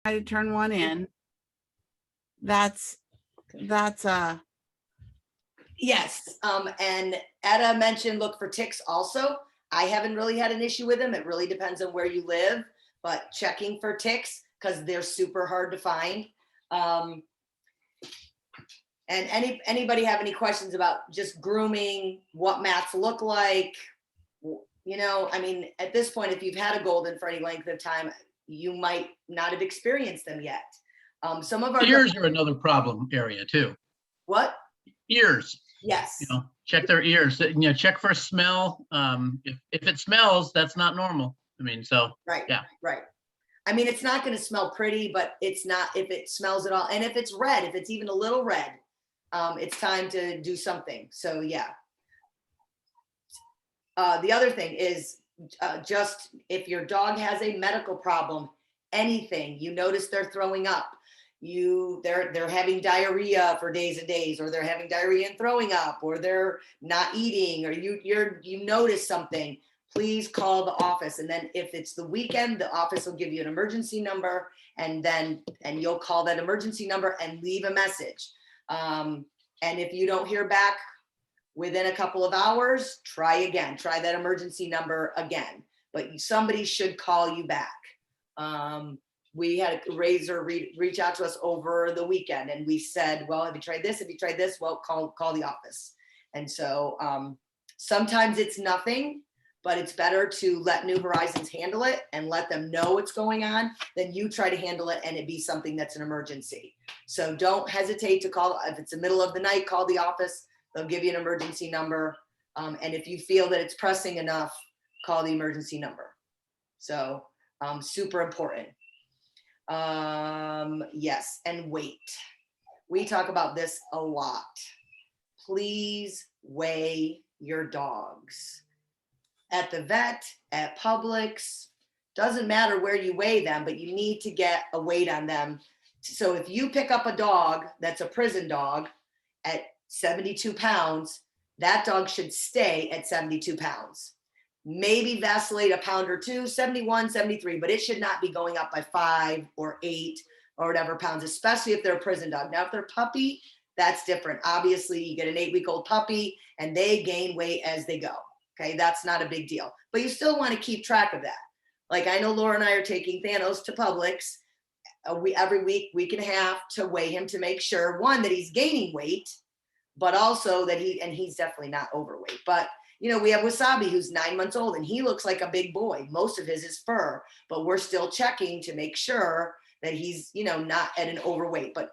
to turn one in. That's Yes, and Etta mentioned look for ticks also. I haven't really had an issue with them. It really depends on where you live, but checking for ticks because they're super hard to find. And anybody have any questions about just grooming, what mats look like? You know, I mean, at this point, if you've had a golden for any length of time, you might not have experienced them yet. Some of our Ears are another problem area too. what? Ears. Yes. You know, check their ears. You know, check for smell. If it smells, that's not normal. I mean, so Right. yeah. Right. I mean, it's not going to smell pretty, but it's not if it smells at all. And if it's red, if it's even a little red, it's time to do something. So yeah. The other thing is just if your dog has a medical problem, anything you notice they're throwing up, they're having diarrhea for days and days, or they're having diarrhea and throwing up, or they're not eating, or you notice something, please call the office. And then if it's the weekend, the office will give you an emergency number, and you'll call that emergency number and leave a message. And if you don't hear back within a couple of hours, try again, try that emergency number again, but somebody should call you back. We had a raiser reach out to us over the weekend, and we said, well, have you tried this? Have you tried this? Well, call the office. And so sometimes it's nothing, but it's better to let New Horizons handle it and let them know what's going on than you try to handle it and it be something that's an emergency. So don't hesitate to call. If it's the middle of the night, call the office. They'll give you an emergency number. And if you feel that it's pressing enough, call the emergency number. So super important. Yes, and weight. We talk about this a lot. Please weigh your dogs. At the vet, at Publix, doesn't matter where you weigh them, but you need to get a weight on them. So if you pick up a dog that's a prison dog at 72 pounds, that dog should stay at 72 pounds. Maybe vacillate a pound or two, 71, 73, but it should not be going up by 5 or 8 or whatever pounds, especially if they're a prison dog. Now, if they're puppy, that's different. Obviously, you get an 8-week-old puppy and they gain weight as they go. Okay, that's not a big deal, but you still want to keep track of that. Like I know Laura and I are taking Thanos to Publix every week and a half to weigh him to make sure, one, that he's gaining weight, but also that he's definitely not overweight. But you know, we have Wasabi who's 9 months old and he looks like a big boy. Most of his is fur, but we're still checking to make sure that he's, you know, not at an overweight. But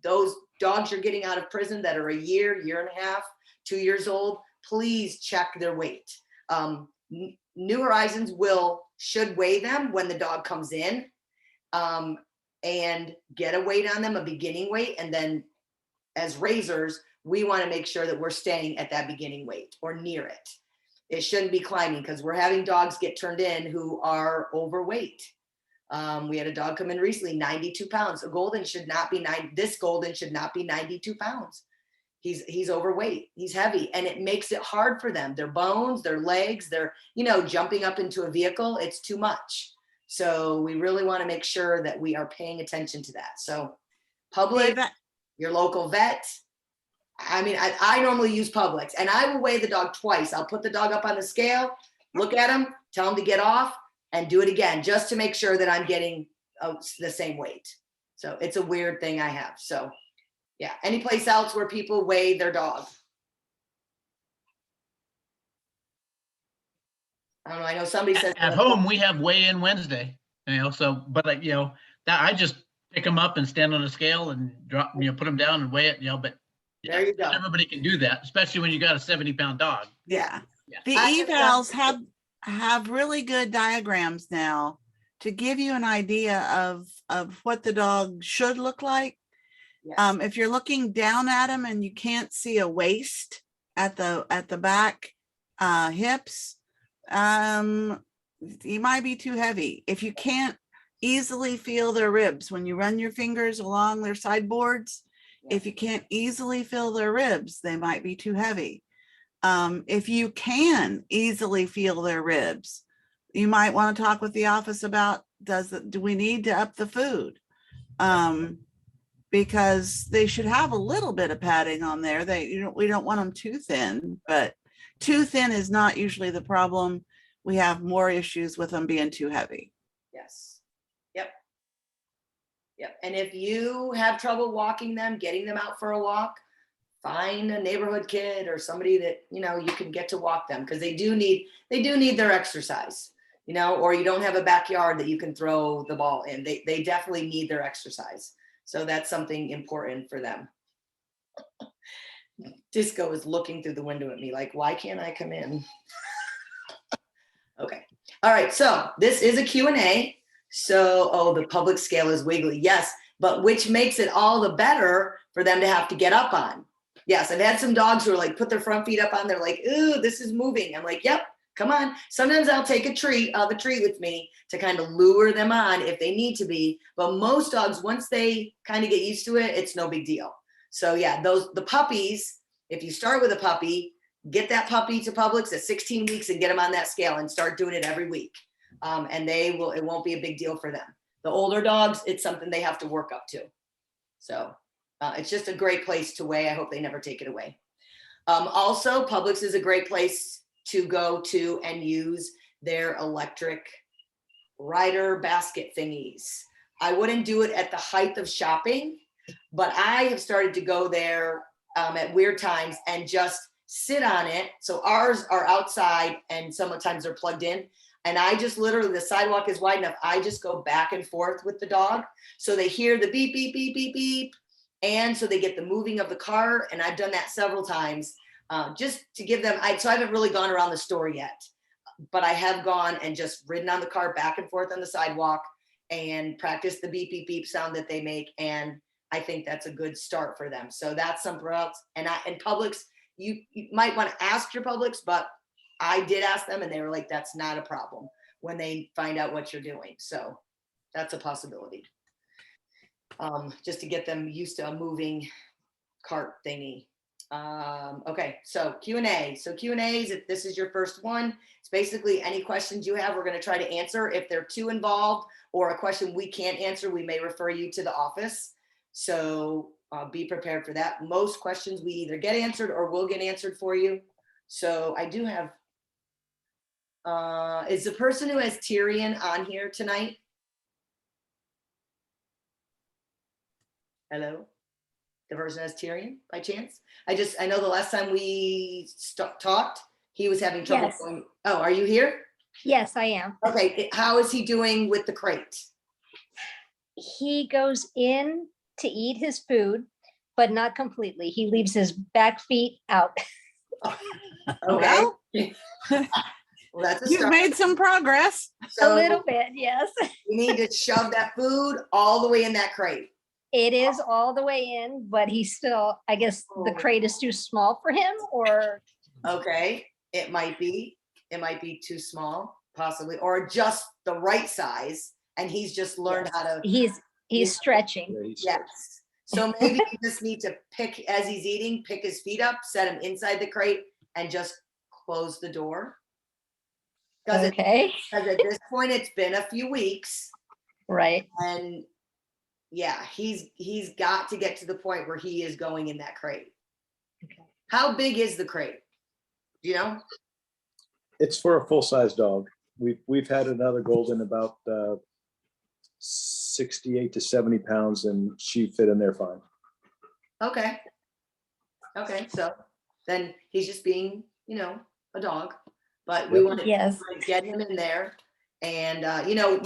those dogs you're getting out of prison that are a year and a half, 2 years old, please check their weight. New Horizons should weigh them when the dog comes in and get a weight on them, a beginning weight. And then as raisers, we want to make sure that we're staying at that beginning weight or near it. It shouldn't be climbing because we're having dogs get turned in who are overweight. We had a dog come in recently, 92 pounds. A golden should not be this golden should not be 92 pounds. He's overweight, he's heavy, and it makes it hard for them. Their bones, their legs, they're, you know, jumping up into a vehicle, it's too much. So we really want to make sure that we are paying attention to that. So Publix, your local vet. I mean, I normally use Publix and I will weigh the dog twice. I'll put the dog up on the scale, look at him, tell him to get off and do it again, just to make sure that I'm getting the same weight. So it's a weird thing I have. So yeah, any place else where people weigh their dog? I don't know. I know somebody says at home we have weigh-in Wednesday, you know. So, but you know, that I just pick them up and stand on a scale and drop, you know, put them down and weigh it, you know. But yeah, there you go. Everybody can do that, especially when you got a 70-pound dog. yeah. Yeah. The evals have really good diagrams now to give you an idea of what the dog should look like. Yes. If you're looking down at him and you can't see a waist at the back hips, he might be too heavy. If you can't easily feel their ribs when you run your fingers along their sideboards, if you can't easily feel their ribs, they might be too heavy. If you can easily feel their ribs, you might want to talk with the office about do we need to up the food? Because they should have a little bit of padding on there. We don't want them too thin, but too thin is not usually the problem. We have more issues with them being too heavy. Yes. Yep. Yep. And if you have trouble walking them, getting them out for a walk, find a neighborhood kid or somebody that, you know, you can get to walk them, because they do need their exercise, you know, or you don't have a backyard that you can throw the ball in. They definitely need their exercise. So that's something important for them. Disco is looking through the window at me like, why can't I come in? Okay. All right. So this is a Q&A. So, oh, the public scale is wiggly. Yes. But which makes it all the better for them to have to get up on. Yes. I've had some dogs who are like, put their front feet up on. They're like, ooh, this is moving. I'm like, yep, come on. Sometimes I'll take a tree with me to kind of lure them on if they need to be. But most dogs, once they kind of get used to it, it's no big deal. So yeah, the puppies, if you start with a puppy, get that puppy to Publix at 16 weeks and get them on that scale and start doing it every week. And it won't be a big deal for them. The older dogs, it's something they have to work up to. So it's just a great place to weigh. I hope they never take it away. Also, Publix is a great place to go to and use their electric rider basket thingies. I wouldn't do it at the height of shopping, but I have started to go there at weird times and just sit on it. So ours are outside and sometimes they're plugged in. And I just literally, the sidewalk is wide enough. I just go back and forth with the dog. So they hear the beep, beep, beep, beep, beep. And so they get the moving of the car. And I've done that several times just to give them, so I haven't really gone around the store yet, but I have gone and just ridden on the car back and forth on the sidewalk and practiced the beep, beep, beep sound that they make. And I think that's a good start for them. So that's something else. And Publix, you might want to ask your Publix, but I did ask them and they were like, that's not a problem when they find out what you're doing. So that's a possibility. Just to get them used to a moving cart thingy. Okay, so Q&A. So Q&As, if this is your first one, it's basically any questions you have, we're going to try to answer. If they're too involved or a question we can't answer, we may refer you to the office. So be prepared for that. Most questions we either get answered or will get answered for you. So I do have, is the person who has Tyrion on here tonight? Hello? The person has Tyrion by chance? I know the last time we talked, he was having trouble. Yes. Going, oh, are you here? Yes, I am. Okay, how is he doing with the crate? He goes in to eat his food, but not completely. He leaves his back feet out. Okay. Well, Well, that's a you've start. made some progress. A So little bit, yes. you need to shove that food all the way in that crate. It is all the way in, but he's still, I guess the crate is too small for him, or Okay, it might be too small, possibly, or just the right size, and he's just learned how to. he's stretching. Yes. So maybe you just need to pick, as he's eating, pick his feet up, set him inside the crate, and just close the door. Because Okay, at this point, it's been a few weeks, right. and yeah, he's got to get to the point where he is going in that crate. Okay. How big is the crate? Do you know? It's for a full-size dog. We've had another golden about 68 to 70 pounds, and she fit in there fine. Okay. Okay, so then he's just being, a dog, but we Yep. want to Yes, get him in there. And,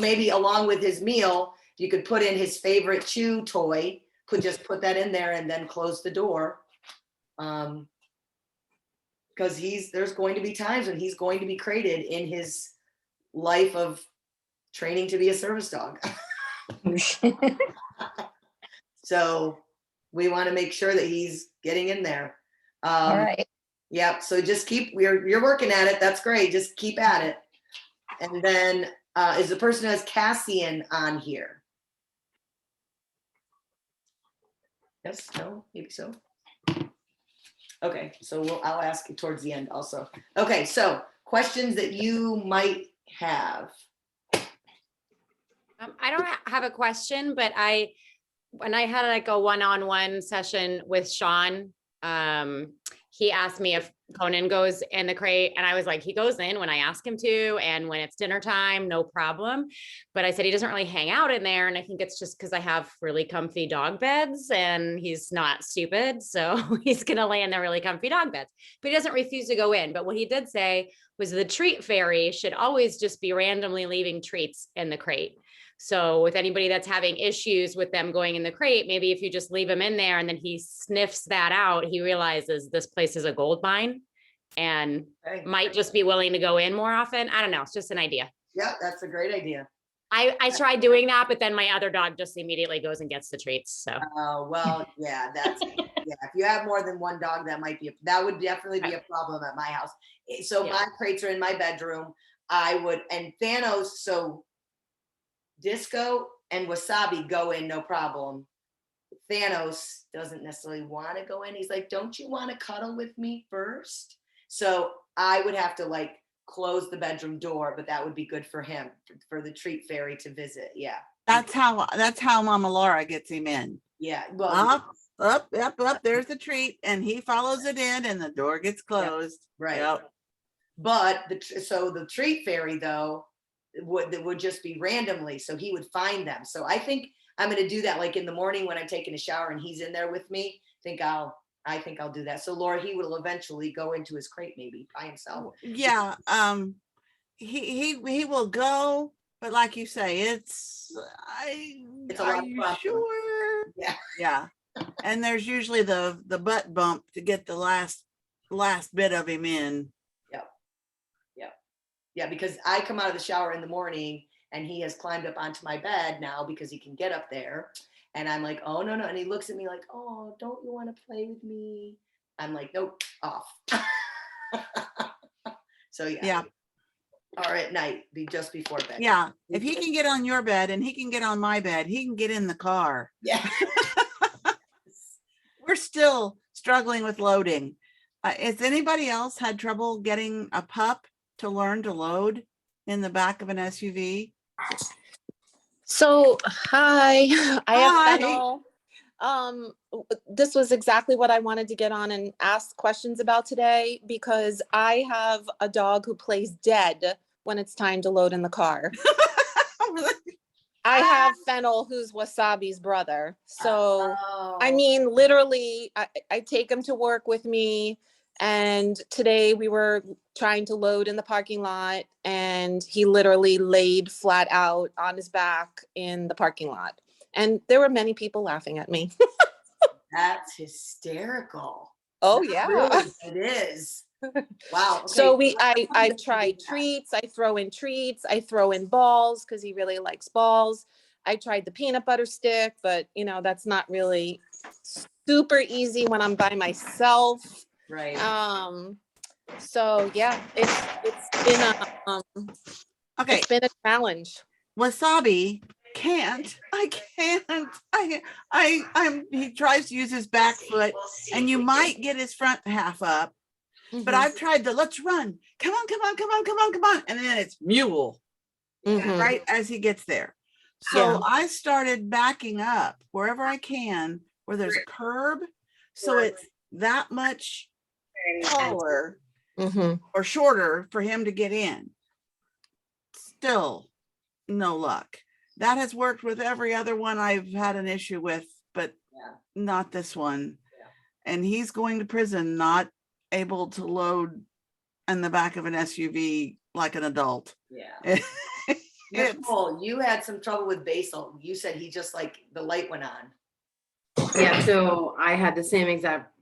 maybe along with his meal, you could put in his favorite chew toy, could just put that in there and then close the door. Because there's going to be times when he's going to be crated in his life of training to be a service dog. So we want to make sure that he's getting in there. all right. Yeah, so just you're working at it. That's great. Just keep at it. And then is the person who has Cassian on here? Yes, no, maybe so. Okay, so I'll ask it towards the end also. Okay, so questions that you might have. I don't have a question, but I when I had like a one-on-one session with Sean, he asked me if Conan goes in the crate, and I was like, he goes in when I ask him to, and when it's dinner time, no problem. But I said he doesn't really hang out in there, and I think it's just because I have really comfy dog beds, and he's not stupid, so he's gonna lay in the really comfy dog beds. But he doesn't refuse to go in. But what he did say was the treat fairy should always just be randomly leaving treats in the crate. So with anybody that's having issues with them going in the crate, maybe if you just leave him in there and then he sniffs that out, he realizes this place is a gold mine and Okay. might just be willing to go in more often. I don't know. It's just an idea. Yeah, that's a great idea. I tried doing that, but then my other dog just immediately goes and gets the treats. So Well, yeah, if you have more than one dog, that would definitely be a problem at my house. So Yeah. my crates are in my bedroom. And Thanos, so Disco and Wasabi go in, no problem. Thanos doesn't necessarily want to go in. He's like, don't you want to cuddle with me first? So I would have to like close the bedroom door, but that would be good for him, for the treat fairy to visit. Yeah. That's how Mama Laura gets him in. Yeah. Well, Up, there's the treat, and he follows it in, and the door gets closed. right. Yep. But so the treat fairy though would just be randomly, so he would find them. So I think I'm going to do that, like in the morning when I'm taking a shower and he's in there with me. I think I'll do that. So Laura, he will eventually go into his crate maybe by himself. Yeah. He will go, but like you say, it's It's a are lot of you process. sure? Yeah. Yeah. And there's usually the butt bump to get the last bit of him in. Yeah, because I come out of the shower in the morning and he has climbed up onto my bed now because he can get up there. And I'm like, oh, no. And he looks at me like, oh, don't you want to play with me? I'm like, nope, off. So yeah. Or at night, just before bed. Yeah. If he can get on your bed and he can get on my bed, he can get in the car. Yeah. We're still struggling with loading. Has anybody else had trouble getting a pup to learn to load in the back of an SUV? So, hi, I have Hi. Fennel. This was exactly what I wanted to get on and ask questions about today because I have a dog who plays dead when it's time to load in the car. I have Fennel, who's Wasabi's brother. So, I mean, literally, I take him to work with me. And today we were trying to load in the parking lot and he literally laid flat out on his back in the parking lot. And there were many people laughing at me. That's hysterical. Oh, yeah. Really, it is. Wow. Okay. So I tried treats. I throw in treats. I throw in balls because he really likes balls. I tried the peanut butter stick, but that's not really super easy when I'm by myself. Right. So yeah, it's been Okay. it's been a challenge. Wasabi can't. He tries to use his back foot and you might get his front half up, but I've tried the let's run. Come on. And then it's mule Mhm. right as he gets there. So Yeah. I started backing up wherever I can where there's a curb. So it's that much taller Mhm. or shorter for him to get in. Still no luck. That has worked with every other one I've had an issue with, but Yeah. not this one. Yeah. And he's going to prison, not able to load in the back of an SUV like an adult. Yeah. It's- Nicole, you had some trouble with Basil. You said he just like the light went on. Yeah, so I had the same exact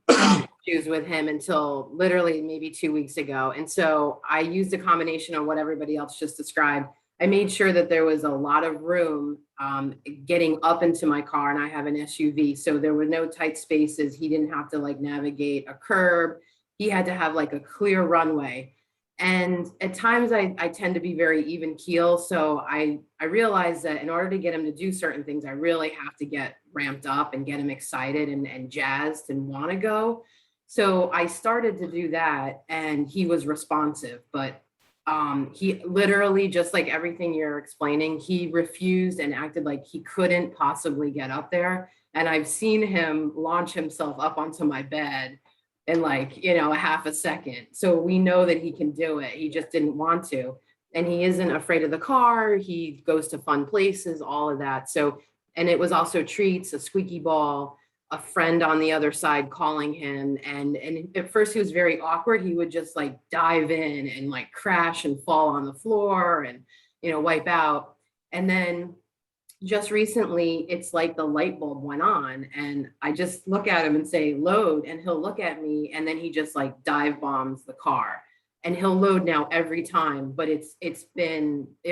issues with him until literally maybe 2 weeks ago. And so I used a combination of what everybody else just described. I made sure that there was a lot of room getting up into my car, and I have an SUV. So there were no tight spaces. He didn't have to like navigate a curb. He had to have like a clear runway. And at times I tend to be very even keel. So I realized that in order to get him to do certain things, I really have to get ramped up and get him excited and jazzed and want to go. So I started to do that and he was responsive, but He literally, just like everything you're explaining, he refused and acted like he couldn't possibly get up there. And I've seen him launch himself up onto my bed in like, a half a second. So we know that he can do it. He just didn't want to. And he isn't afraid of the car. He goes to fun places, all of that. So, and it was also treats, a squeaky ball, a friend on the other side calling him. And at first he was very awkward. He would just like dive in and like crash and fall on the floor and, wipe out. And then just recently, it's like the light bulb went on and I just look at him and say, load, and he'll look at me and then he just like dive bombs the car. And he'll load now every time, but it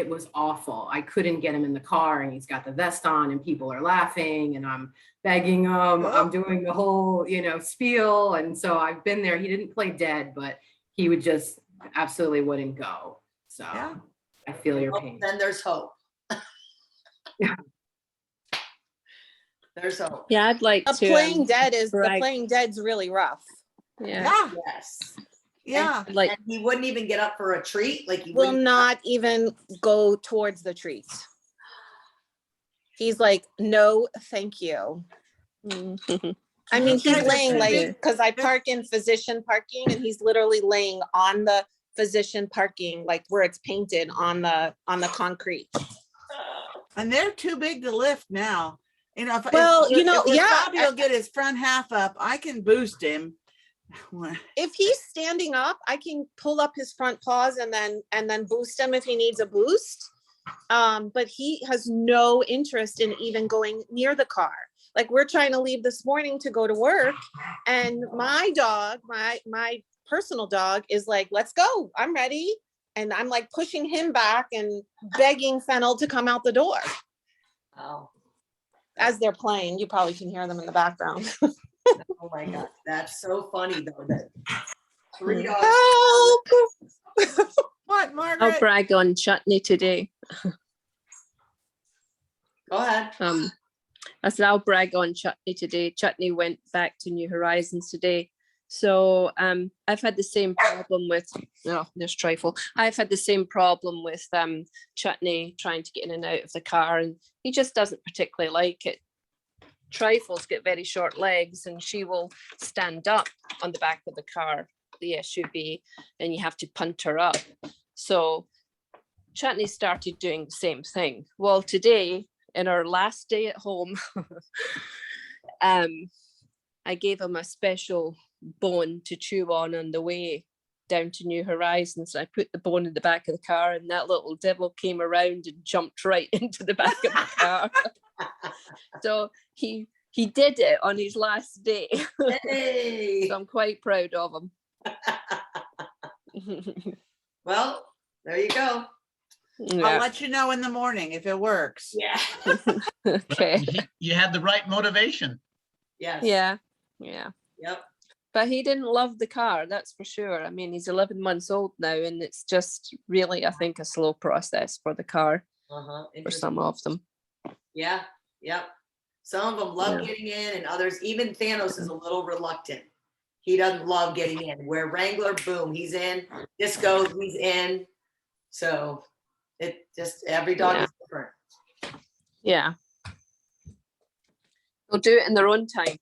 was awful. I couldn't get him in the car and he's got the vest on and people are laughing and I'm begging him. I'm doing the whole, spiel. And so I've been there. He didn't play dead, but he would just absolutely wouldn't go. So Yeah. I feel your Well, pain. then there's hope. Yeah. There's hope. Yeah, I'd like The to. playing dead is, the brag. playing dead's really rough. Yeah, Yeah, Yes. yeah. I'd like, And he wouldn't even get up for a treat. Like he Will wouldn't. not even go towards the treats. He's like, no, thank you. mm, I mean, Okay, he's but laying you like, did- because I park in physician parking and he's literally laying on the physician parking, like where it's painted on the concrete. And they're too big to lift now. If Well, if yeah, Bobby will get his front half up, I can boost him. If he's standing up, I can pull up his front paws and then boost him if he needs a boost. But he has no interest in even going near the car. Like we're trying to leave this morning to go to work and my dog, my personal dog is like, let's go, I'm ready. And I'm like pushing him back and begging Fennel to come out the door. Oh, As they're playing, you probably can hear them in the background. oh my God. That's so funny though that 3 dogs. Help! What, I'll Margaret? brag on Chutney today. Go ahead. I said I'll brag on Chutney today. Chutney went back to New Horizons today. So I've had the same problem with, there's Trifle. I've had the same problem with Chutney trying to get in and out of the car, and he just doesn't particularly like it. Trifle's got very short legs and she will stand up on the back of the car, the SUV, and you have to punt her up. So Chutney started doing the same thing. Well, today, in our last day at home, I gave him a special bone to chew on the way down to New Horizons. I put the bone in the back of the car and that little devil came around and jumped right into the back of the car. So he did it on his last day. Hey. So I'm quite proud of him. Well, there you go. I'll Yeah. let you know in the morning if it works. Yeah. Okay. You had the right motivation. Yes. Yeah. Yep. But he didn't love the car, that's for sure. I mean, he's 11 months old now, and it's just really, I think, a slow process for the car, Uh-huh. for some of them. Yeah. Yep. Some of them love Yeah. getting in and others, even Thanos is a little reluctant. He doesn't love getting in. Where Wrangler, boom, he's in. Disco, he's in. So it just, every dog Yeah. is different. Yeah. They'll do it in their own time.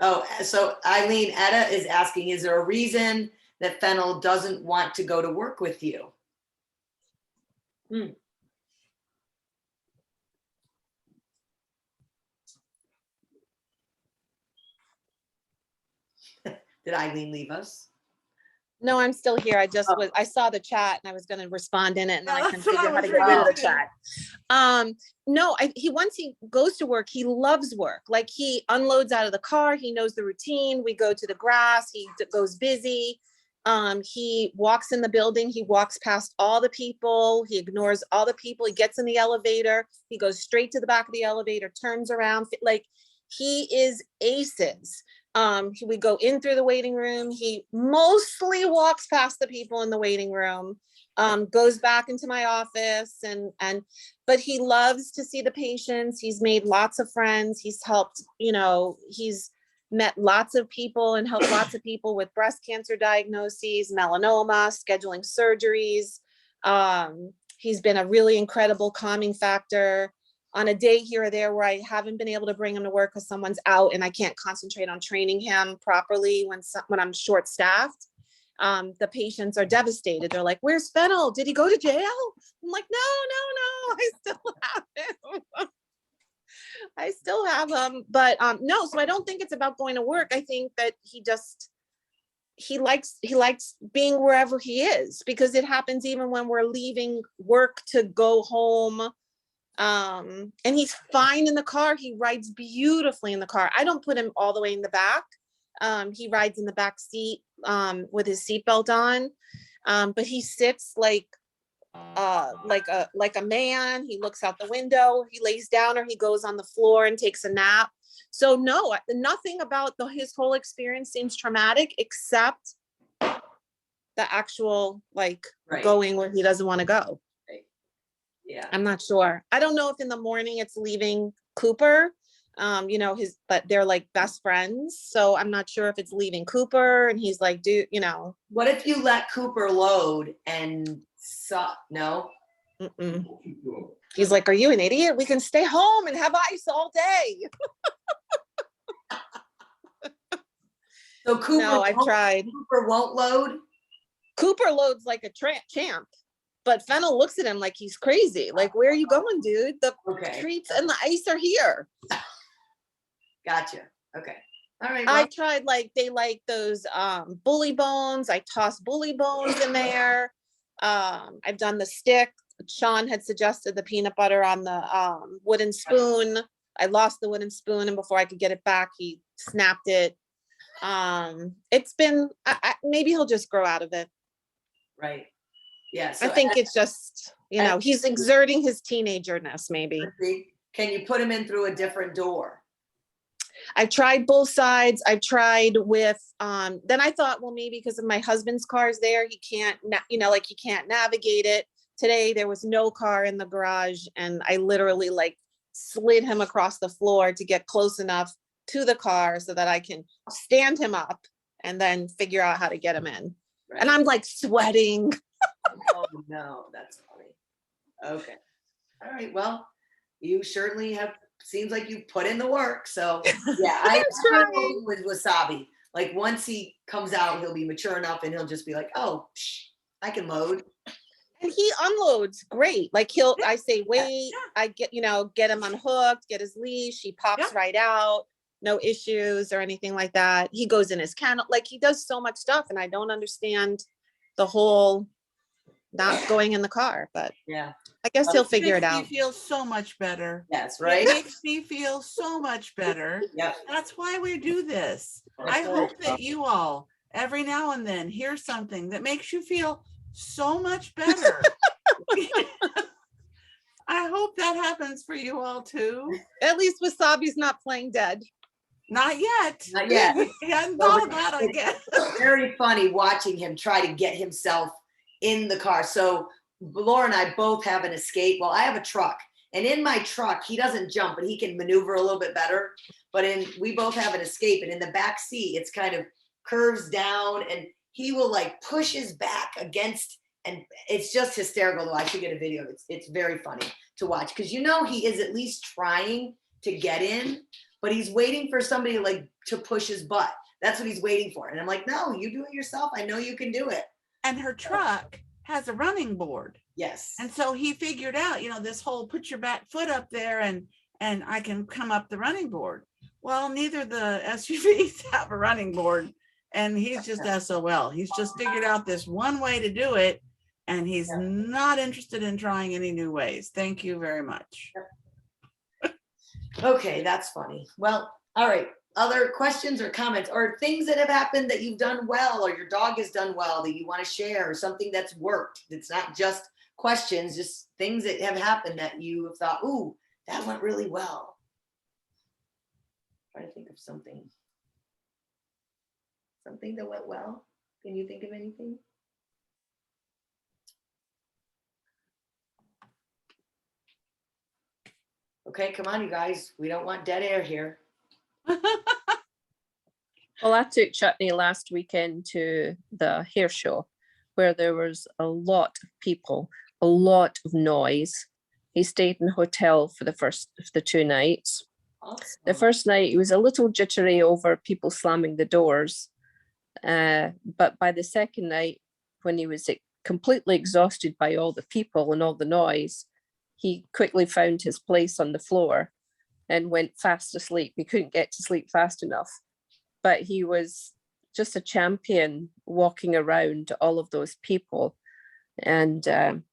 Oh, so Eileen, Etta is asking, is there a reason that Fennel doesn't want to go to work with you? Did Eileen leave us? No, I'm still here. I just Oh. I saw the chat and I was gonna respond in it and then Yeah, I couldn't that's what I figure how to was get rid of the reading. chat. No, once he goes to work, he loves work. Like he unloads out of the car, he knows the routine. We go to the grass, he goes busy. He walks in the building, he walks past all the people, he ignores all the people, he gets in the elevator, he goes straight to the back of the elevator, turns around, like he is aces. We go in through the waiting room. He mostly walks past the people in the waiting room, goes back into my office but he loves to see the patients. He's made lots of friends. He's helped, he's met lots of people and helped lots of people with breast cancer diagnoses, melanoma, scheduling surgeries. He's been a really incredible calming factor. On a day here or there where I haven't been able to bring him to work because someone's out and I can't concentrate on training him properly when I'm short staffed, the patients are devastated. They're like, "Where's Fennel? Did he go to jail?" I'm like, no, I still have him. I still have him, but no. So I don't think it's about going to work. I think that he likes being wherever he is, because it happens even when we're leaving work to go home. And he's fine in the car. He rides beautifully in the car. I don't put him all the way in the back. He rides in the back seat with his seatbelt on, but he sits like a man. He looks out the window, he lays down, or he goes on the floor and takes a nap. So no, nothing about his whole experience seems traumatic, except the actual Right. going where he doesn't want to go. Yeah. I'm not sure. I don't know if in the morning it's leaving Cooper, but they're like best friends. So I'm not sure if it's leaving Cooper and he's like, What if you let Cooper load and no? Mm-mm. He's like, "Are you an idiot? We can stay home and have ice all day." So Cooper, No, I've tried. Cooper won't load. Cooper loads like a champ, but Fennel looks at him like he's crazy. Like, "Where are you going, dude? The Okay. treats and the ice are here." Gotcha. Okay. All right. I Well, tried, they like those bully bones. I toss bully bones in there. I've done the stick. Sean had suggested the peanut butter on the wooden spoon. I lost the wooden spoon, and before I could get it back, he snapped it. It's been, maybe he'll just grow out of it. right. Yeah. I think it's just, he's exerting his teenagerness, maybe. Can you put him in through a different door? I tried both sides. I tried with, then I thought, well, maybe because of my husband's car's there, he can't, he can't navigate it. Today, there was no car in the garage, and I literally slid him across the floor to get close enough to the car so that I can stand him up and then figure out how to get him in. Right. And I'm sweating. Oh no, that's funny. Okay. All right. Well, you certainly seems like you put in the work. So yeah, I'm trying with Wasabi. Once he comes out, he'll be mature enough and he'll just be like, "Oh, I can load." And he unloads great. I say, "Wait," I get him unhooked, get his leash. He pops right out. No issues or anything like that. He goes in his kennel. He does so much stuff, and I don't understand the whole not going in the car, but yeah, I guess he'll figure it Makes out. me feel so much better. Yes, It right. makes me feel so much better. Yep. That's why we do this. I hope that you all every now and then hear something that makes you feel so much better. I hope that happens for you all too. At least Wasabi's not playing dead. Not yet. Not yet. He hasn't thought about it yet. It's very funny watching him try to get himself in the car. So Laura and I both have an escape. Well, I have a truck, and in my truck, he doesn't jump, but he can maneuver a little bit better. But we both have an escape, and in the back seat, it's kind of curves down, and he will push his back against, and it's just hysterical to watch. I should get a video. It's very funny to watch, because he is at least trying to get in, but he's waiting for somebody to push his butt. That's what he's waiting for. And I'm like, "No, you do it yourself. I know you can do it." And her truck has a running board. Yes. And so he figured out, this whole put your back foot up there and I can come up the running board. Well, neither the SUVs have a running board, and he's just SOL. He's just figured out this one way to do it, and he's not interested in trying any new ways. Thank you very much. Okay, that's funny. Well, all right. Other questions or comments or things that have happened that you've done well, or your dog has done well that you want to share, or something that's worked? It's not just questions, just things that have happened that you have thought, "Ooh, that went really well." Trying to think of something that went well. Can you think of anything? Okay, come on, you guys. We don't want dead air here. Well, I took Chutney last weekend to the hair show where there was a lot of people, a lot of noise. He stayed in a hotel for the first of the 2 nights. The first night he was a little jittery over people slamming the doors. But by the second night, when he was completely exhausted by all the people and all the noise, he quickly found his place on the floor and went fast asleep. He couldn't get to sleep fast enough, but he was just a champion walking around all of those people. And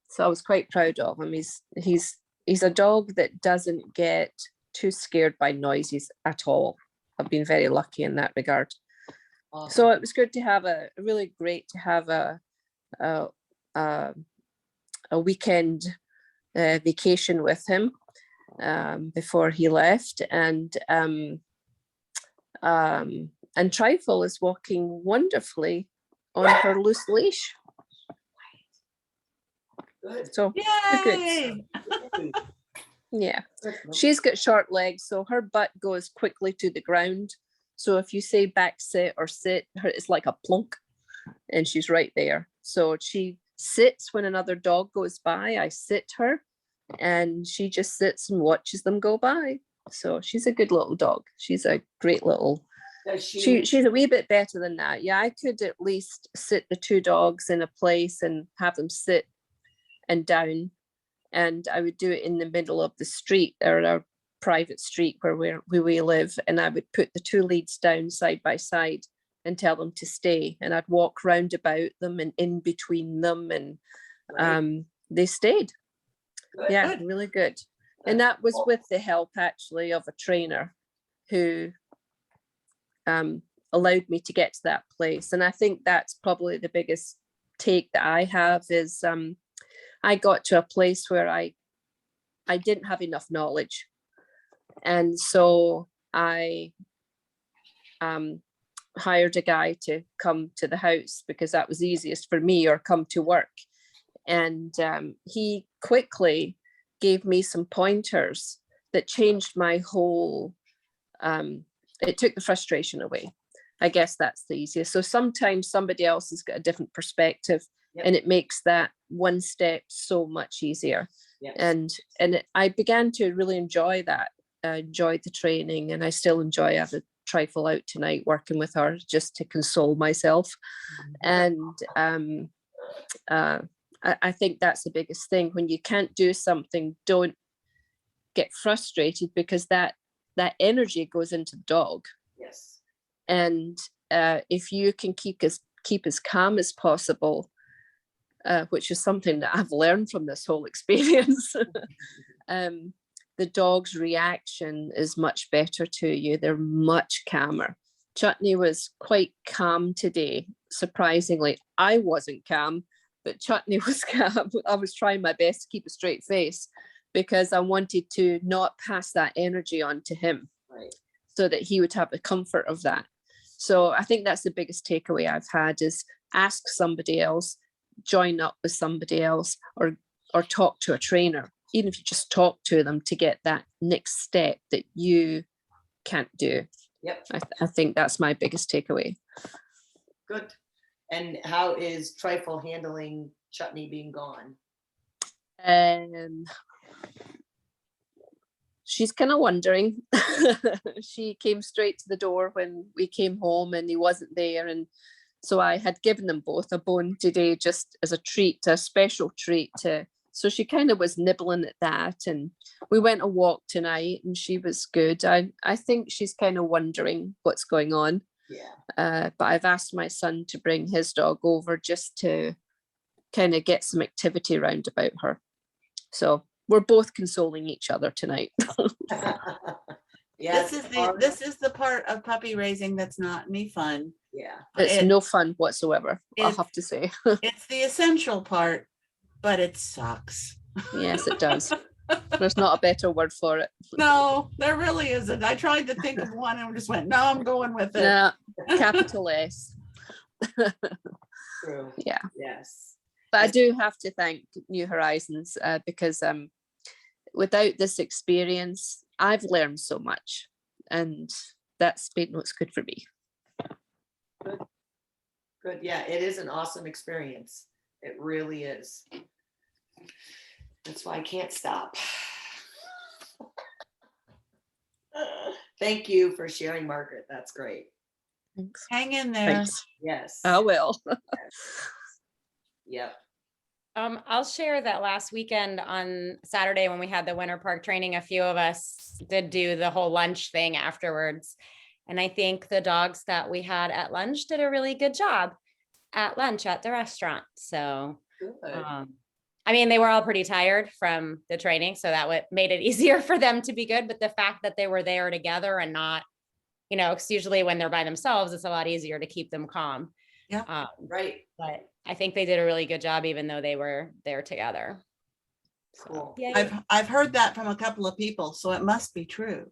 so I was quite proud of him. He's a dog that doesn't get too scared by noises at all. I've been very lucky in that regard. So it was good to have really great to have a weekend vacation with him before he left, and Trifle is walking wonderfully on her loose leash. Good. So we're good. Yay! Yeah, she's got short legs, so her butt goes quickly to the ground. So if you say back sit or sit, it's like a plunk, and she's right there. So she sits when another dog goes by. I sit her, and she just sits and watches them go by. So she's a good little dog. She's a great little. She's a wee bit better than that. Yeah, I could at least sit the 2 dogs in a place and have them sit and down, and I would do it in the middle of the street or our private street where we live, and I would put the 2 leads down side by side and tell them to stay, and I'd walk round about them and in between them, and they stayed. Good. Yeah, really good. And that was with the help actually of a trainer who allowed me to get to that place. And I think that's probably the biggest take that I have is I got to a place where I didn't have enough knowledge. And so I hired a guy to come to the house because that was easiest for me, or come to work. And he quickly gave me some pointers that changed my whole, it took the frustration away. I guess that's the easiest. So sometimes somebody else has got a different perspective, and it makes that one step so much easier. Yes. And I began to really enjoy that. I enjoyed the training, and I still enjoy. I have a Trifle out tonight working with her just to console myself. And I think that's the biggest thing. When you can't do something, don't get frustrated, because that energy goes into the dog. Yes. And if you can keep as calm as possible, which is something that I've learned from this whole experience, the dog's reaction is much better to you. They're much calmer. Chutney was quite calm today. Surprisingly, I wasn't calm, but Chutney was calm. I was trying my best to keep a straight face because I wanted to not pass that energy on to him, Right. so that he would have the comfort of that. So I think that's the biggest takeaway I've had is ask somebody else, join up with somebody else, or talk to a trainer, even if you just talk to them to get that next step that you can't do. Yep. I think that's my biggest takeaway. Good. And how is Trifle handling Chutney being gone? She's kind of wondering. She came straight to the door when we came home and he wasn't there. And so I had given them both a bone today just as a treat, a special treat. So she kind of was nibbling at that. And we went a walk tonight and she was good. I think she's kind of wondering what's going on. Yeah. But I've asked my son to bring his dog over just to kind of get some activity around about her. So we're both consoling each other tonight. Yeah. This is the part of puppy raising that's not any fun. Yeah. It's no fun whatsoever, I'll It's- have to say. It's the essential part, but it sucks. Yes, it does. There's not a better word for it. No, there really isn't. I tried to think of one and just went, no, I'm going with it. Nah, capital S. True. Yeah. Yes. But I do have to thank New Horizons because without this experience, I've learned so much, and that's been what's good for me. Good. Yeah, it is an awesome experience. It really is. That's why I can't stop. Thank you for sharing, Margaret. That's great. Hang in there. Thanks. Yes. I will. Yep. I'll share that last weekend on Saturday when we had the winter park training, a few of us did do the whole lunch thing afterwards. And I think the dogs that we had at lunch did a really good job at lunch at the restaurant. So, Good. I mean, they were all pretty tired from the training, so that made it easier for them to be good. But the fact that they were there together and not, you know, 'cause usually when they're by themselves, it's a lot easier to keep them calm. Yeah. Right. But I think they did a really good job, even though they were there together. Cool. Yeah. I've heard that from a couple of people, so it must be true.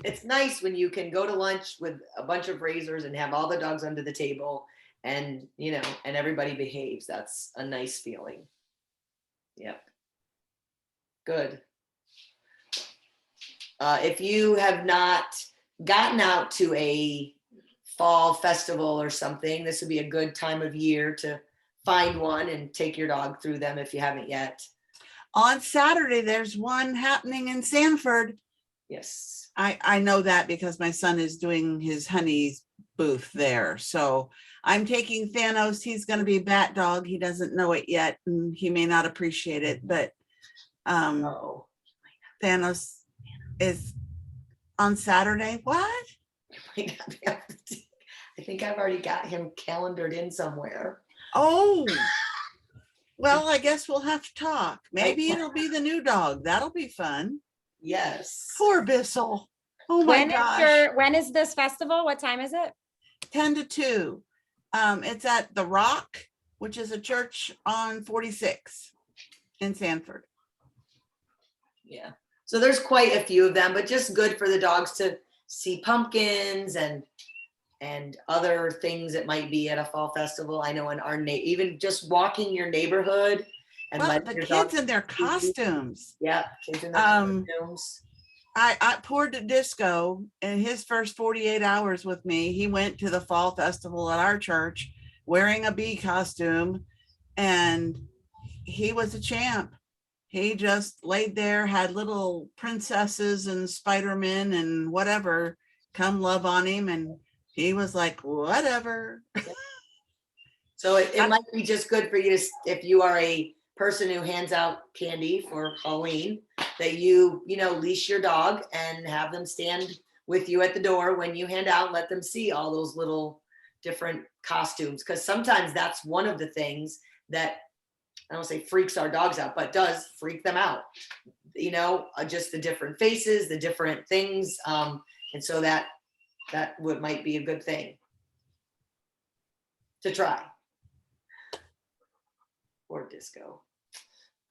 It's nice when you can go to lunch with a bunch of razors and have all the dogs under the table and, you know, and everybody behaves. That's a nice feeling. Yep. Good. If you have not gotten out to a fall festival or something, this would be a good time of year to find one and take your dog through them if you haven't yet. On Saturday, there's one happening in Sanford. Yes. I know that because my son is doing his honey booth there. So I'm taking Thanos. He's going to be bat dog. He doesn't know it yet, and he may not appreciate it, but Oh, Thanos is on Saturday. What? might not be able to. I think I've already got him calendared in somewhere. Oh, well, I guess we'll have to talk. Maybe it'll be the new dog. That'll be fun. Yes. Poor Bissell. Oh my gosh. When is this festival? What time is it? 10 to 2. It's at the Rock, which is a church on 46 in Sanford. Yeah. So there's quite a few of them, but just good for the dogs to see pumpkins and other things that might be at a fall festival. I know in our even just walking your neighborhood and Well, letting the your kids dog in their see you. costumes. Yeah, kids in their Um, costumes. I poured to Disco in his first 48 hours with me. He went to the fall festival at our church wearing a bee costume, and he was a champ. He just laid there, had little princesses and Spider-Man and whatever come love on him, and he was like, whatever. So it might be just good for you to, if you are a person who hands out candy for Halloween, that you know, leash your dog and have them stand with you at the door when you hand out, let them see all those little different costumes. Because sometimes that's one of the things that, I don't say freaks our dogs out, but does freak them out. You know, just the different faces, the different things. And so that might be a good thing to try. Or Disco.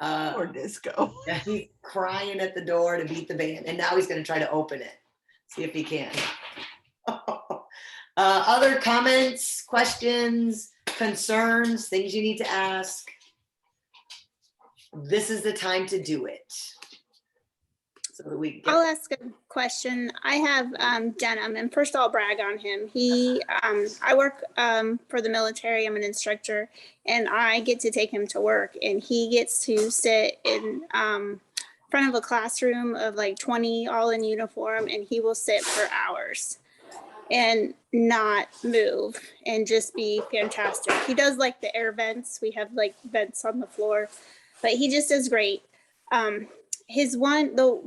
Poor Disco. Yeah, he's crying at the door to beat the band, and now he's going to try to open it. See if he can. Other comments, questions, concerns, things you need to ask? This is the time to do it. So that we I'll ask a question. I have Denim, and first I'll brag on him. I work for the military. I'm an instructor, and I get to take him to work, and he gets to sit in front of a classroom of like 20 all in uniform, and he will sit for hours and not move and just be fantastic. He does like the air vents. We have like vents on the floor, but he just does great. The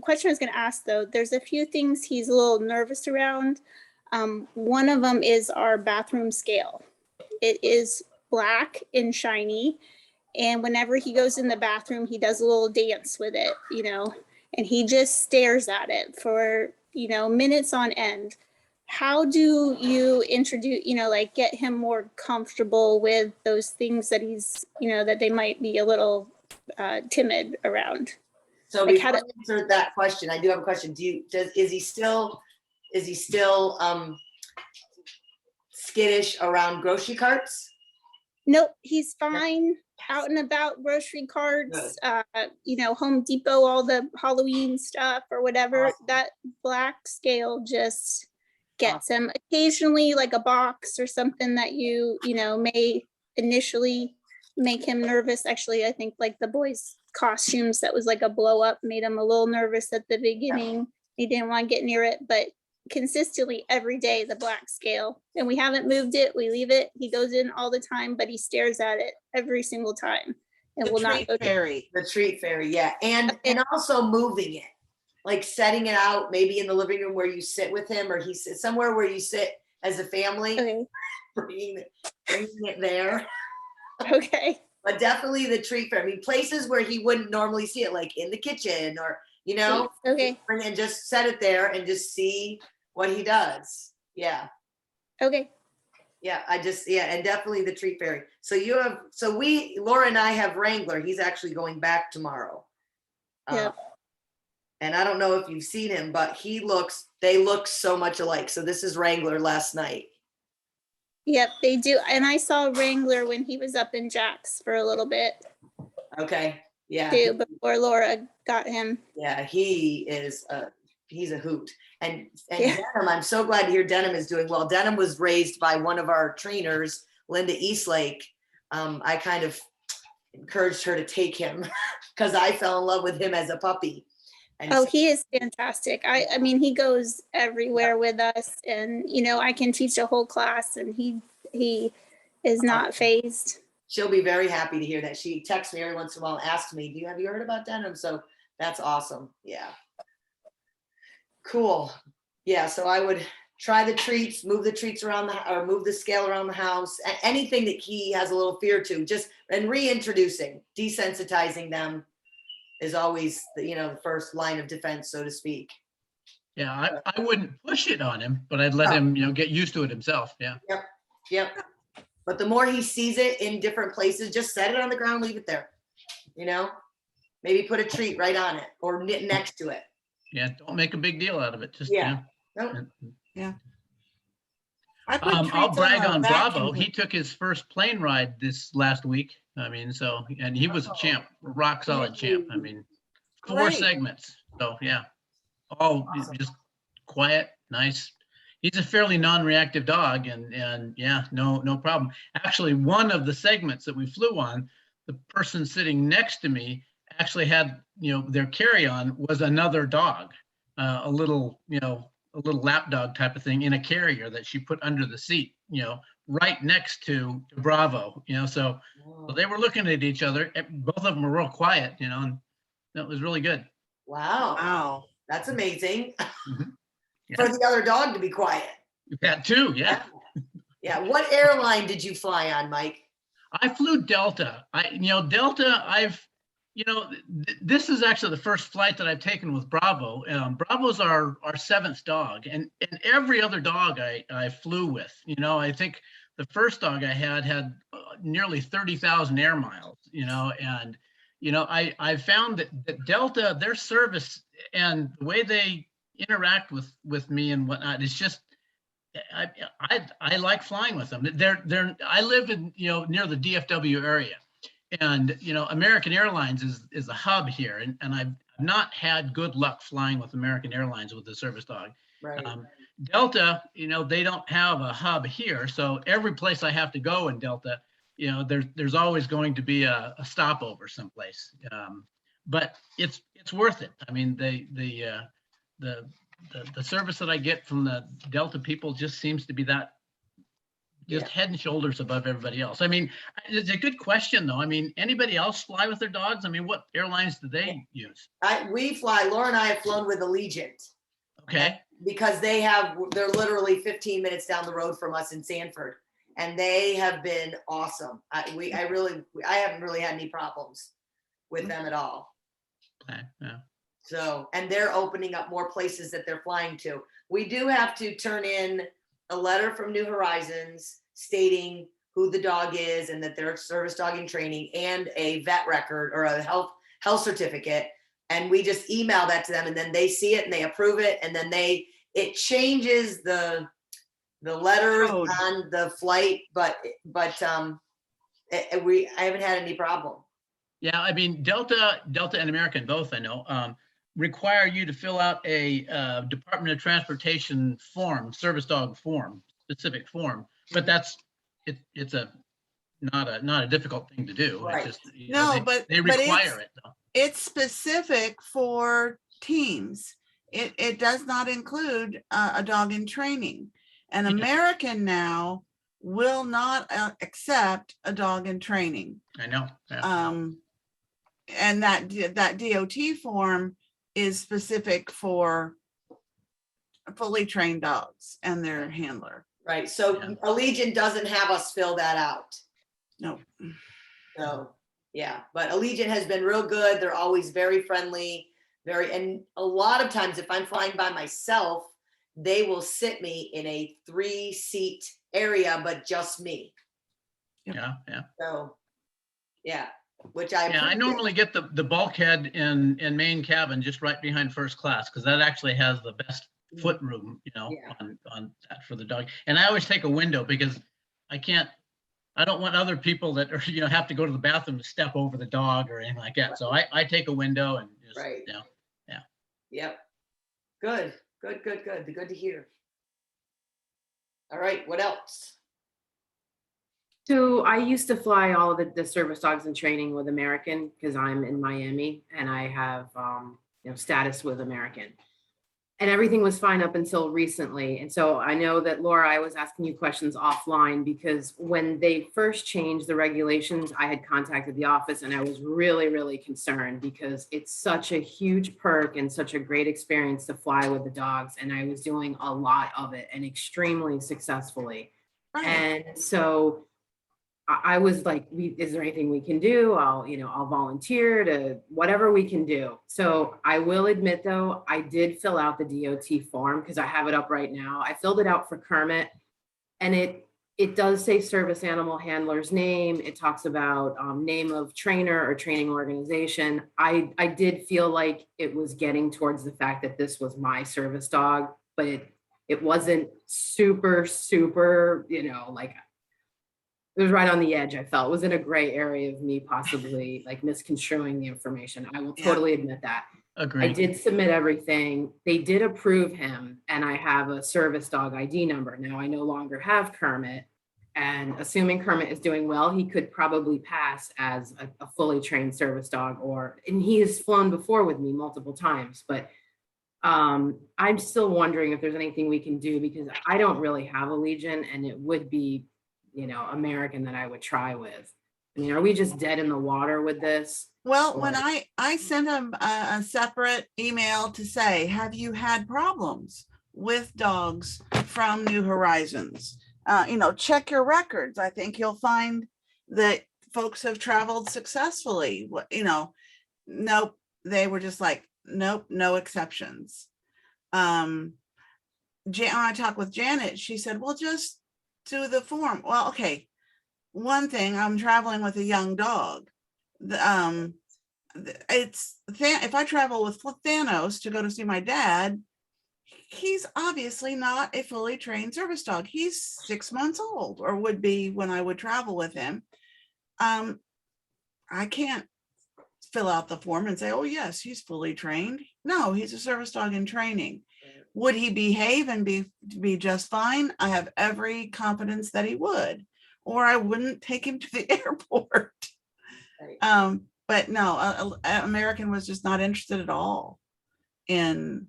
question I was going to ask though, there's a few things he's a little nervous around. One of them is our bathroom scale. It is black and shiny. And whenever he goes in the bathroom, he does a little dance with it, you know, and he just stares at it for, you know, minutes on end. How do you introduce, you know, like get him more comfortable with those things that he's, you know, that they might be a little timid around? So Like, before I answer that question, I do have a question. Is he still skittish around grocery carts? Nope, he's fine out and about, grocery carts, you know, Home Depot, all the Halloween stuff or whatever. Awesome. That black scale just gets him. Occasionally, like a box or something that you know, may initially make him nervous. Actually, I think like the boys' costumes that was like a blow up made him a little nervous at the beginning. He didn't want to get near it, but consistently every day, the black scale. And we haven't moved it. We leave it. He goes in all the time, but he stares at it every single time and The will not treat go. fairy. The treat fairy, yeah. And also moving it, like setting it out, maybe in the living room where you sit with him, or he sits somewhere where you sit as a family, Okay. bringing it there. Okay. But definitely the treat fairy. I mean, places where he wouldn't normally see it, like in the kitchen, or, you know, Okay. and just set it there and just see what he does. Yeah. Okay. Yeah, and definitely the treat fairy. So Laura and I have Wrangler. He's actually going back tomorrow. Yeah. And I don't know if you've seen him, but they look so much alike. So this is Wrangler last night. Yep, they do. And I saw Wrangler when he was up in Jack's for a little bit Okay. Yeah. too, before Laura got him. Yeah, he's a hoot. And Yeah. Denim, I'm so glad to hear Denim is doing well. Denim was raised by one of our trainers, Linda Eastlake. I kind of encouraged her to take him because I fell in love with him as a puppy. And Oh, so- he is fantastic. I mean, he goes everywhere with us, and you know, I can teach a whole class, and he is not phased. she'll be very happy to hear that. She texts me every once in a while and asks me, have you heard about Denim? So that's awesome. Yeah. Cool. Yeah. So I would try the treats, move the treats around or move the scale around the house, anything that he has a little fear to, and reintroducing, desensitizing them is always the first line of defense, so to speak. Yeah, I wouldn't push it on him, but I'd let him, get used to it himself. Yeah. Yep. But the more he sees it in different places, just set it on the ground, leave it there. Maybe put a treat right on it or knit next to it. Yeah. Don't make a big deal out of it. Just, Yeah. Nope. I put I'll treats brag a on vacuum Bravo. He took his first plane ride this last week. I mean, and he was a champ, rock solid champ. I mean, 4 Great. segments. So yeah, all just quiet, nice. He's a fairly non-reactive dog, and yeah, no problem. Actually, one of the segments that we flew on, the person sitting next to me actually had, their carry-on was another dog, a little lap dog type of thing in a carrier that she put under the seat, right next to Bravo, so they were looking at each other. Both of them were real quiet, and that was really good. Wow. Wow. That's amazing. Mhm. For Yeah. the other dog to be quiet. That too, yeah. Yeah. What airline did you fly on, Mike? I flew Delta. Delta, this is actually the first flight that I've taken with Bravo. Bravo's our 7th dog, and every other dog I flew with. I think the first dog I had nearly 30,000 air miles. And I found that Delta, their service and the way they interact with me and whatnot, it's just I like flying with them. I live in near the DFW area. And, American Airlines is a hub here. And I've not had good luck flying with American Airlines with the service dog. Right. Delta, they don't have a hub here. So every place I have to go in Delta, there's always going to be a stopover someplace. But it's worth it. I mean, the service that I get from the Delta people just seems to be that head and shoulders above everybody else. I mean, it's a good question though. I mean, anybody else fly with their dogs? I mean, what airlines do they use? Laura and I have flown with Allegiant. Okay. Because they're literally 15 minutes down the road from us in Sanford, and they have been awesome. I haven't really had any problems with them at all. Okay. Yeah. So, and they're opening up more places that they're flying to. We do have to turn in a letter from New Horizons stating who the dog is and that they're service dogging training, and a vet record or a health certificate. And we just email that to them, and then they see it and they approve it. And then it changes the letters Code. on the flight, but I haven't had any problem. Yeah. I mean, Delta and American both, I know. require you to fill out a Department of Transportation form, service dog form, specific form, but it's not a difficult thing to do. Right. It's just, No, but they require it though. it's specific for teams. It does not include a dog in training. An Yeah. American now will not accept a dog in training. I know. Yeah. And that DOT form is specific for fully trained dogs and their handler. Right, so Yeah. Allegiant doesn't have us fill that out. No. So, yeah, but Allegiant has been real good. They're always very friendly, and a lot of times if I'm flying by myself, they will sit me in a 3-seat area, but just me. Yeah. Yeah. So, yeah, which I. Yeah, I appreciate. normally get the bulkhead in main cabin just right behind first class, because that actually has the best foot room, Yeah. on that for the dog. And I always take a window because I don't want other people that are, have to go to the bathroom to step over the dog or anything like that. So I take a window and just, Right. yeah. Yep. Good to hear. All right, what else? So I used to fly all of the service dogs in training with American because I'm in Miami and I have status with American. And everything was fine up until recently. And so I know that Laura, I was asking you questions offline because when they first changed the regulations, I had contacted the office and I was really, really concerned because it's such a huge perk and such a great experience to fly with the dogs. And I was doing a lot of it and extremely successfully. Right. And so I was like, is there anything we can do? I'll volunteer to whatever we can do. So I will admit though, I did fill out the DOT form because I have it up right now. I filled it out for Kermit and it does say service animal handler's name. It talks about name of trainer or training organization. I did feel like it was getting towards the fact that this was my service dog, but it wasn't super, like it was right on the edge. I felt it was in a gray area of me possibly like misconstruing the information. I will totally admit that. Agreed. I did submit everything. They did approve him and I have a service dog ID number. Now I no longer have Kermit, and assuming Kermit is doing well, he could probably pass as a fully trained service dog and he has flown before with me multiple times, but I'm still wondering if there's anything we can do because I don't really have a Legion and it would be American that I would try with. I mean, are we just dead in the water with this? Well, when I sent him a separate email to say, have you had problems with dogs from New Horizons? Check your records. I think you'll find that folks have traveled successfully. Nope. They were just like, nope, no exceptions. When I talked with Janet, she said, well, just do the form. Well, okay. One thing, I'm traveling with a young dog. If I travel with Thanos to go to see my dad, he's obviously not a fully trained service dog. He's 6 months old, or would be when I would travel with him. I can't fill out the form and say, oh yes, he's fully trained. No, he's a service dog in training. Would he behave and be just fine? I have every confidence that he would, or I wouldn't take him to the airport. Right. But no, American was just not interested at all in